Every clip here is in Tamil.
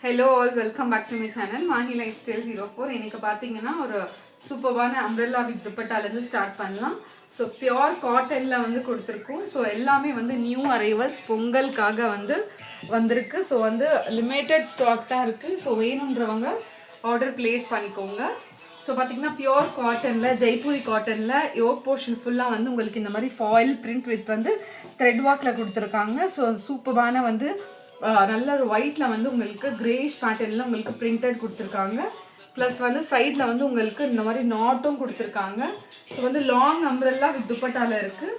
Hello all, welcome back to my channel Mahi Lifestyle 04. இன்னைக்கு பாத்தீங்கன்னா ஒரு சூப்பரான umbrella with dupatta ல இருந்து ஸ்டார்ட் பண்ணலாம். ஸோ பியோர் காட்டன்ல வந்து கொடுத்துருக்கோம். ஸோ எல்லாமே வந்து நியூ அரைவல்ஸ் பொங்கலுக்காக வந்து வந்திருக்கு. ஸோ வந்து லிமிட்டட் ஸ்டாக் தான் இருக்கு. ஸோ வேணுன்றவங்க ஆர்டர் பிளேஸ் பண்ணிக்கோங்க. ஸோ பார்த்தீங்கன்னா பியோர் காட்டனில் ஜெய்ப்பூரி காட்டனில் யோக் போர்ஷன் ஃபுல்லாக வந்து உங்களுக்கு இந்த மாதிரி ஃபாயில் பிரிண்ட் வித் வந்து த்ரெட் ஒர்க்கில் கொடுத்துருக்காங்க. ஸோ சூப்பரான வந்து நல்ல ஒரு ஒயிட்டில் வந்து உங்களுக்கு கிரேஷ் பேட்டர்னில் உங்களுக்கு பிரிண்டட் கொடுத்துருக்காங்க. ப்ளஸ் வந்து சைடில் வந்து உங்களுக்கு இந்த மாதிரி நாட்டும் கொடுத்துருக்காங்க. ஸோ வந்து லாங் அம்ப்ரெல்லா வித் துப்பட்டாவில் இருக்குது.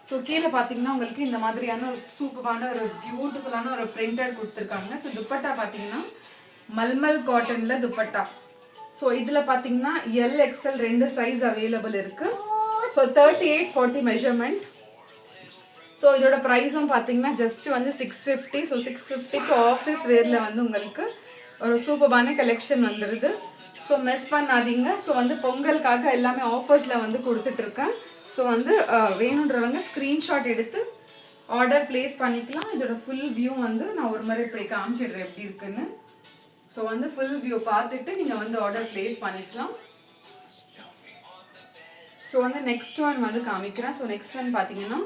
ஸோ கீழே பார்த்தீங்கன்னா உங்களுக்கு இந்த மாதிரியான ஒரு சூப்பரான ஒரு பியூட்டிஃபுல்லான ஒரு பிரிண்டட் கொடுத்துருக்காங்க. ஸோ துப்பட்டா பார்த்தீங்கன்னா மல்மல் காட்டனில் துப்பட்டா. ஸோ இதில் பார்த்தீங்கன்னா LXL 2 சைஸ் அவைலபிள் இருக்குது. So 38-40 measurement. ஸோ இதோட ப்ரைஸும் பார்த்தீங்கன்னா ஜஸ்ட் வந்து 650. ஸோ 650க்கு ஆஃபீஸ் வேரில் வந்து உங்களுக்கு ஒரு சூப்பரான கலெக்ஷன் வந்துடுது. ஸோ மிஸ் பண்ணாதீங்க. ஸோ வந்து பொங்கலுக்காக எல்லாமே ஆஃபர்ஸில் வந்து கொடுத்துட்ருக்கேன். ஸோ வந்து வேணுன்றவங்க ஸ்க்ரீன்ஷாட் எடுத்து ஆர்டர் பிளேஸ் பண்ணிக்கலாம். இதோட ஃபுல் வியூ வந்து நான் ஒரு மாதிரி இப்படி காமிச்சிடுறேன் எப்படி இருக்குன்னு. ஸோ வந்து ஃபுல் வியூ பார்த்துட்டு நீங்கள் வந்து ஆர்டர் பிளேஸ் பண்ணிக்கலாம். ஸோ வந்து நெக்ஸ்ட் ஒன் வந்து காமிக்கிறேன். ஸோ நெக்ஸ்ட் ஒன் பார்த்தீங்கன்னா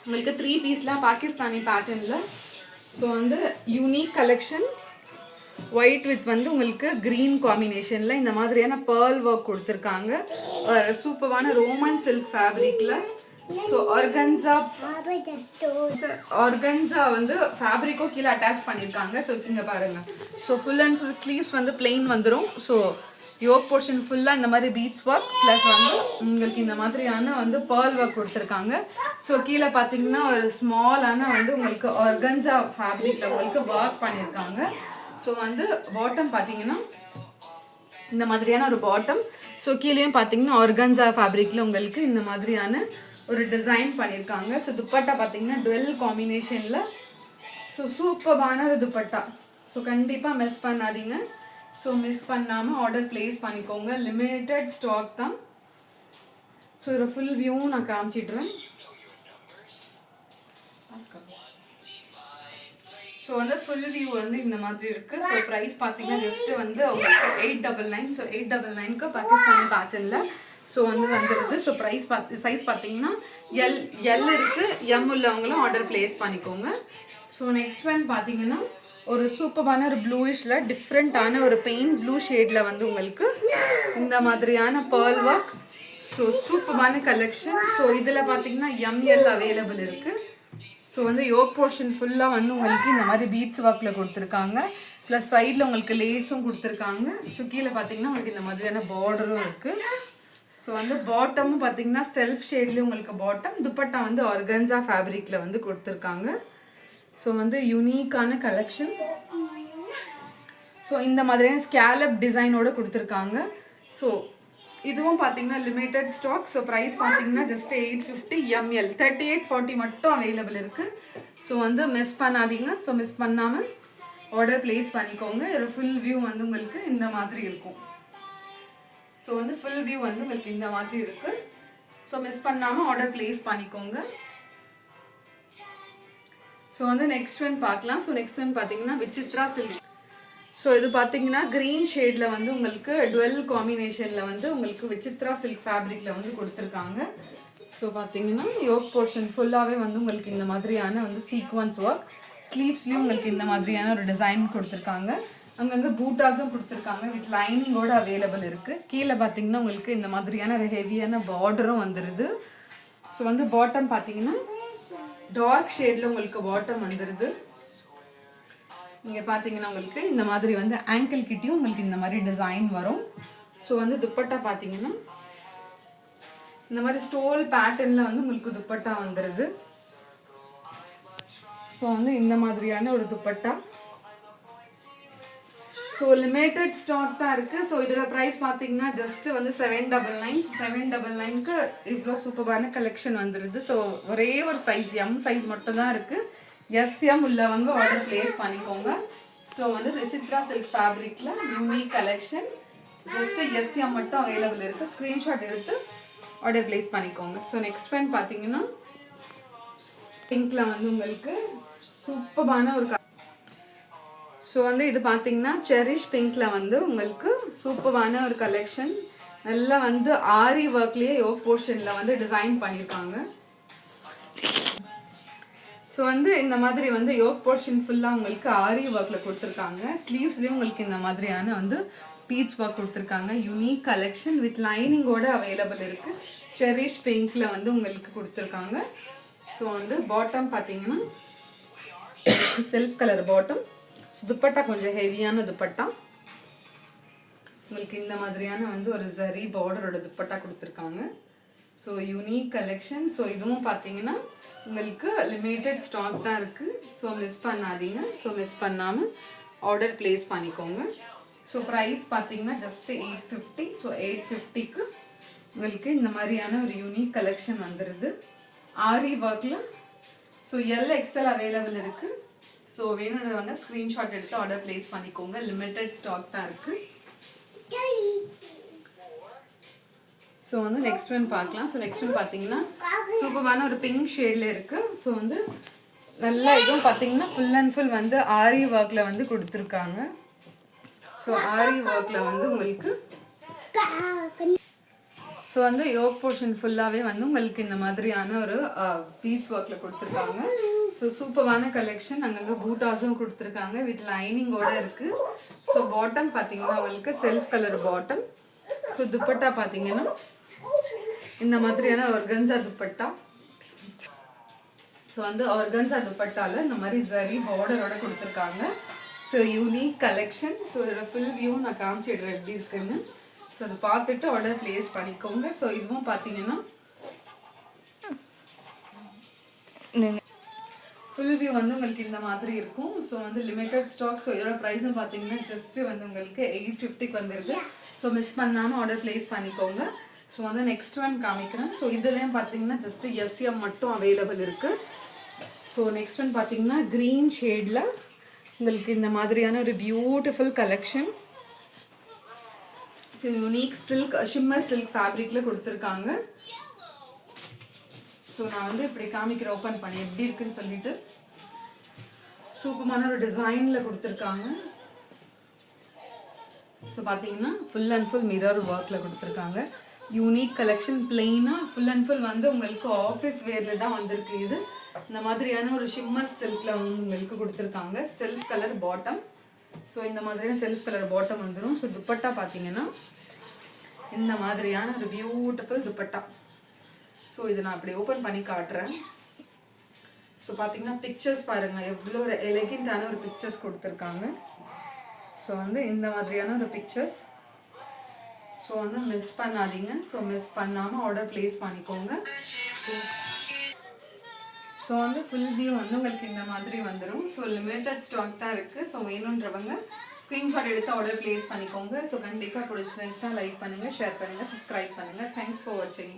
உங்களுக்கு 3 பீஸ்லாம் பாகிஸ்தானி பேட்டர்னில். ஸோ வந்து யூனிக் கலெக்ஷன் ஒயிட் வித் வந்து உங்களுக்கு க்ரீன் காம்பினேஷனில் இந்த மாதிரியான பேர்ல் ஒர்க் கொடுத்துருக்காங்க. சூப்பரான ரோமன் சில்க் ஃபேப்ரிக்கில். ஸோ ஆர்கன்ஸா வந்து ஃபேப்ரிக்கும் கீழே அட்டாச் பண்ணியிருக்காங்க. ஸோ இங்கே பாருங்கள். So full and full sleeves வந்து பிளெயின் வந்துடும். ஸோ யோக் போர்ஷன் ஃபுல்லாக இந்த மாதிரி பீட்ஸ் ஒர்க் ப்ளஸ் வந்து உங்களுக்கு இந்த மாதிரியான வந்து பேர்ல் ஒர்க் கொடுத்துருக்காங்க. ஸோ கீழே பார்த்தீங்கன்னா ஒரு ஸ்மாலான வந்து உங்களுக்கு ஆர்கன்ஸா ஃபேப்ரிக்கில் உங்களுக்கு ஒர்க் பண்ணியிருக்காங்க. ஸோ வந்து பாட்டம் பார்த்தீங்கன்னா இந்த மாதிரியான ஒரு பாட்டம். ஸோ கீழேயும் பார்த்தீங்கன்னா ஆர்கன்ஸா ஃபேப்ரிக்கில் உங்களுக்கு இந்த மாதிரியான ஒரு டிசைன் பண்ணியிருக்காங்க. ஸோ துப்பட்டா பார்த்தீங்கன்னா டுவெல் காம்பினேஷனில். ஸோ சூப்பரான ஒரு துப்பட்டா. ஸோ கண்டிப்பாக மிஸ் பண்ணாதீங்க. ஸோ மிஸ் பண்ணாமல் ஆர்டர் பிளேஸ் பண்ணிக்கோங்க. லிமிட்டட் ஸ்டாக் தான். ஸோ ஒரு ஃபுல் வியூவும் நான் காமிச்சிடுறேன். ஸோ வந்து ஃபுல் வியூ வந்து இந்த மாதிரி இருக்குது. ஸோ ப்ரைஸ் பார்த்தீங்கன்னா ஜஸ்ட்டு வந்து உங்களுக்கு 899. ஸோ 899க்கு பாகிஸ்தானி பேட்டர்னில் ஸோ வந்து வந்துடுது. ஸோ ப்ரைஸ் சைஸ் பார்த்தீங்கன்னா எல் இருக்குது. எம் உள்ளவங்களும் ஆர்டர் பிளேஸ் பண்ணிக்கோங்க. ஸோ நெக்ஸ்ட் ஒன் பார்த்தீங்கன்னா ஒரு சூப்பரான ஒரு ப்ளூயிஷில் டிஃப்ரெண்ட்டான ஒரு பெயிண்ட் ப்ளூ ஷேடில் வந்து உங்களுக்கு இந்த மாதிரியான பேர்ல் ஒர்க். ஸோ சூப்பரான கலெக்ஷன். ஸோ இதில் பார்த்தீங்கன்னா ML அவைலபிள் இருக்குது. ஸோ வந்து யோக் போர்ஷன் ஃபுல்லாக வந்து உங்களுக்கு இந்த மாதிரி பீட்ஸ் ஒர்க்கில் கொடுத்துருக்காங்க. ப்ளஸ் சைடில் உங்களுக்கு லேஸும் கொடுத்துருக்காங்க. ஸோ கீழே பார்த்தீங்கன்னா உங்களுக்கு இந்த மாதிரியான பார்டரும் இருக்குது. ஸோ வந்து பாட்டமும் பார்த்தீங்கன்னா செல்ஃப் ஷேட்லேயும் உங்களுக்கு பாட்டம். துப்பட்டா வந்து ஆர்கன்ஸா ஃபேப்ரிக்கில் வந்து கொடுத்துருக்காங்க. ஸோ வந்து யூனிக்கான கலெக்ஷன். ஸோ இந்த மாதிரியான ஸ்கேலப் டிசைனோடு கொடுத்துருக்காங்க. ஸோ இதுவும் பார்த்தீங்கன்னா லிமிட்டட் ஸ்டாக். ஸோ ப்ரைஸ் பார்த்தீங்கன்னா ஜஸ்ட் 850. ML 38-40 மட்டும் அவைலபிள் இருக்குது. ஸோ வந்து மிஸ் பண்ணாதீங்க. ஸோ மிஸ் பண்ணாமல் ஆர்டர் பிளேஸ் பண்ணிக்கோங்க. ஒரு ஃபுல் வியூ வந்து உங்களுக்கு இந்த மாதிரி இருக்கும். ஸோ வந்து ஃபுல் வியூ வந்து உங்களுக்கு இந்த மாதிரி இருக்குது. ஸோ மிஸ் பண்ணாமல் ஆர்டர் பிளேஸ் பண்ணிக்கோங்க. ஸோ வந்து நெக்ஸ்ட் ஒன் பார்க்கலாம். ஸோ நெக்ஸ்ட் ஒன் பார்த்தீங்கன்னா விசித்ரா சில்க். ஸோ இது பார்த்தீங்கன்னா க்ரீன் ஷேடில் வந்து உங்களுக்கு டுவெல் காம்பினேஷனில் வந்து உங்களுக்கு விசித்ரா சில்க் ஃபேப்ரிக்கில் வந்து கொடுத்துருக்காங்க. ஸோ பார்த்தீங்கன்னா யோக் போர்ஷன் ஃபுல்லாகவே வந்து உங்களுக்கு இந்த மாதிரியான வந்து சீக்வன்ஸ் ஒர்க். ஸ்லீவ்ஸ்லேயும் உங்களுக்கு இந்த மாதிரியான ஒரு டிசைன் கொடுத்துருக்காங்க. அங்கங்கே பூட்டாஸும் கொடுத்துருக்காங்க வித் லைனிங்கோடு அவைலபிள் இருக்குது. கீழே பார்த்தீங்கன்னா உங்களுக்கு இந்த மாதிரியான ஒரு ஹெவியான பார்டரும் வந்துடுது. ஸோ வந்து பாட்டம் பார்த்தீங்கன்னா டார்க் ஷேடில் உங்களுக்கு பாட்டம் வந்துடுது. நீங்கள் பார்த்தீங்கன்னா உங்களுக்கு இந்த மாதிரி வந்து ஆங்கிள் கிட்டியும் உங்களுக்கு இந்த மாதிரி டிசைன் வரும். ஸோ வந்து துப்பட்டா பார்த்தீங்கன்னா இந்த மாதிரி ஸ்டோல் பேட்டர்னில் வந்து உங்களுக்கு துப்பட்டா வந்துடுது. ஸோ வந்து இந்த மாதிரியான ஒரு துப்பட்டா. ஸோ லிமிட்டட் ஸ்டாக் தான் இருக்குது. ஸோ இதோட ப்ரைஸ் பார்த்தீங்கன்னா ஜஸ்ட்டு வந்து 799. 799க்கு இவ்வளோ சூப்பரான கலெக்ஷன் வந்துடுது. ஸோ ஒரே ஒரு சைஸ் M சைஸ் மட்டும் தான் இருக்குது. SM உள்ளவங்க ஆர்டர் பிளேஸ் பண்ணிக்கோங்க. ஸோ வந்து விசித்ரா சில்க் ஃபேப்ரிக்கில் யூனிக் கலெக்ஷன் ஜஸ்ட்டு SM மட்டும் அவைலபிள் இருக்குது. ஸ்க்ரீன்ஷாட் எடுத்து ஆர்டர் பிளேஸ் பண்ணிக்கோங்க. ஸோ நெக்ஸ்ட் ஒன் பார்த்தீங்கன்னா பிங்க்கில் வந்து உங்களுக்கு சூப்பரான ஒரு ஸோ வந்து இது பார்த்தீங்கன்னா செரிஷ் பிங்க்கில் வந்து உங்களுக்கு சூப்பரான ஒரு கலெக்ஷன். நல்லா வந்து ஆரி ஒர்க்லேயே யோக் போர்ஷனில் வந்து டிசைன் பண்ணியிருக்காங்க. ஸோ வந்து இந்த மாதிரி வந்து யோக் போர்ஷன் ஃபுல்லாக உங்களுக்கு ஆரி ஒர்க்கில் கொடுத்துருக்காங்க. ஸ்லீவ்ஸ்லேயும் உங்களுக்கு இந்த மாதிரியான வந்து பீச் ஒர்க் கொடுத்துருக்காங்க. யூனிக் கலெக்ஷன் வித் லைனிங்கோட அவைலபிள் இருக்குது. செரிஷ் பிங்க்கில் வந்து உங்களுக்கு கொடுத்துருக்காங்க. ஸோ வந்து பாட்டம் பார்த்தீங்கன்னா செல்ஃப் கலர் பாட்டம். துப்பட்டா கொஞ்சம் ஹெவியான துப்பட்டா. உங்களுக்கு இந்த மாதிரியான வந்து ஒரு ஜரி பார்டரோட துப்பட்டா கொடுத்துருக்காங்க. So unique collection. ஸோ இதுவும் பார்த்தீங்கன்னா உங்களுக்கு லிமிட்டட் ஸ்டாக் தான் இருக்குது. ஸோ மிஸ் பண்ணாதீங்க. ஸோ மிஸ் பண்ணாமல் ஆர்டர் ப்ளேஸ் பண்ணிக்கோங்க. ஸோ ப்ரைஸ் பார்த்தீங்கன்னா ஜஸ்ட் 850. ஸோ 850க்கு உங்களுக்கு இந்த மாதிரியான ஒரு யூனிக் கலெக்ஷன் வந்துடுது ஆரி ஒர்க்கில். ஸோ XL அவைலபிள் இருக்குது. ஸோ வேணுன்றவங்க ஸ்க்ரீன்ஷாட் எடுத்து ஆர்டர் ப்ளேஸ் பண்ணிக்கோங்க. லிமிட்டட் ஸ்டாக் தான் இருக்குது. ஸோ வந்து நெக்ஸ்ட் ஒன் பார்க்கலாம். ஸோ நெக்ஸ்ட் ஒன் பார்த்தீங்கன்னா சூப்பரான ஒரு பிங்க் ஷேடில் இருக்குது. ஸோ வந்து நல்லா இதுவும் பார்த்தீங்கன்னா ஃபுல் அண்ட் ஃபுல் வந்து ஆரி ஒர்க்கில் வந்து கொடுத்துருக்காங்க. ஸோ ஆரி ஒர்க்கில் வந்து உங்களுக்கு ஸோ வந்து யோக் போர்ஷன் ஃபுல்லாகவே வந்து உங்களுக்கு இந்த மாதிரியான ஒரு பீச் ஒர்க்கில் கொடுத்துருக்காங்க. ஸோ சூப்பரான கலெக்ஷன். அங்கங்கே பூட்டாஸும் கொடுத்துருக்காங்க வித் லைனிங்கோட இருக்குது. ஸோ பாட்டம் பார்த்தீங்கன்னா உங்களுக்கு self colour bottom. So dupatta பார்த்தீங்கன்னா இந்த மாதிரியான ஆர்கன்ஸா துப்பட்டா. ஸோ வந்து ஆர்கன்ஸா துப்பட்டாவில் இந்த மாதிரி ஜரி பார்டரோட கொடுத்துருக்காங்க. So unique collection. ஸோ இதோட ஃபுல் வியூ நான் காமிச்சிடுறேன் எப்படி இருக்குன்னு. ஸோ அதை பார்த்துட்டு ஆர்டர் ப்ளேஸ் பண்ணிக்கோங்க. ஸோ இதுவும் பார்த்தீங்கன்னா ஃபுல் வியூ வந்து உங்களுக்கு இந்த மாதிரி இருக்கும். ஸோ வந்து லிமிட்டட் ஸ்டாக். ஸோ இதோட ப்ரைஸும் பார்த்தீங்கன்னா ஜஸ்ட்டு வந்து உங்களுக்கு 850க்கு வந்துருக்கு. ஸோ மிஸ் பண்ணாமல் ஆர்டர் ப்ளேஸ் பண்ணிக்கோங்க. ஸோ வந்து நெக்ஸ்ட் ஒன் காமிக்கிறேன். ஸோ இதுலேயும் பார்த்தீங்கன்னா ஜஸ்ட்டு SM மட்டும் அவைலபிள் இருக்குது. ஸோ நெக்ஸ்ட் ஒன் பார்த்தீங்கன்னா க்ரீன் ஷேடில் உங்களுக்கு இந்த மாதிரியான ஒரு beautiful collection. So unique silk shimmer silk ஃபேப்ரிக்கில் கொடுத்துருக்காங்க. ஸோ நான் வந்து இப்படி காமிக்கிறேன் ஓப்பன் பண்ணி எப்படி இருக்குன்னு சொல்லிட்டு. சூப்பரான ஒரு டிசைனில் கொடுத்துருக்காங்க. ஸோ பார்த்தீங்கன்னா ஃபுல் அண்ட் ஃபுல் மிரர் ஒர்க்கில் கொடுத்துருக்காங்க. Unique collection. பிளெயினாக ஃபுல் அண்ட் ஃபுல் வந்து உங்களுக்கு ஆஃபீஸ் வேரில் தான் வந்திருக்கு. இது இந்த மாதிரியான ஒரு ஷிம்மர் சில்கில் வந்து உங்களுக்கு கொடுத்துருக்காங்க. Self colour bottom. ஸோ இந்த மாதிரியான செல்ஃப் கலர் பாட்டம் வந்துடும். ஸோ துப்பட்டா பார்த்தீங்கன்னா இந்த மாதிரியான ஒரு பியூட்டிஃபுல் துப்பட்டா. ஸோ இதை நான் அப்படி ஓப்பன் பண்ணி காட்டுறேன். ஸோ பார்த்தீங்கன்னா பிக்சர்ஸ் பாருங்கள் எவ்வளோ ஒரு எலகெண்டான ஒரு பிக்சர்ஸ் கொடுத்துருக்காங்க. ஸோ வந்து இந்த மாதிரியான ஒரு பிக்சர்ஸ். ஸோ வந்து மிஸ் பண்ணாதீங்க. ஸோ மிஸ் பண்ணாமல் ஆர்டர் ப்ளேஸ் பண்ணிக்கோங்க. ஸோ வந்து ஃபுல் வியூ வந்து உங்களுக்கு இந்த மாதிரி வந்துடும். ஸோ லிமிட்டட் ஸ்டாக் தான் இருக்குது. ஸோ வேணுன்றவங்க ஸ்க்ரீன்ஷாட் எடுத்து ஆர்டர் ப்ளேஸ் பண்ணிக்கோங்க. ஸோ கண்டிப்பாக பிடிச்சிருந்துச்சுன்னா லைக் பண்ணுங்கள், ஷேர் பண்ணுங்கள், சப்ஸ்கிரைப் பண்ணுங்கள். தேங்க்ஸ் ஃபார் வாட்சிங்.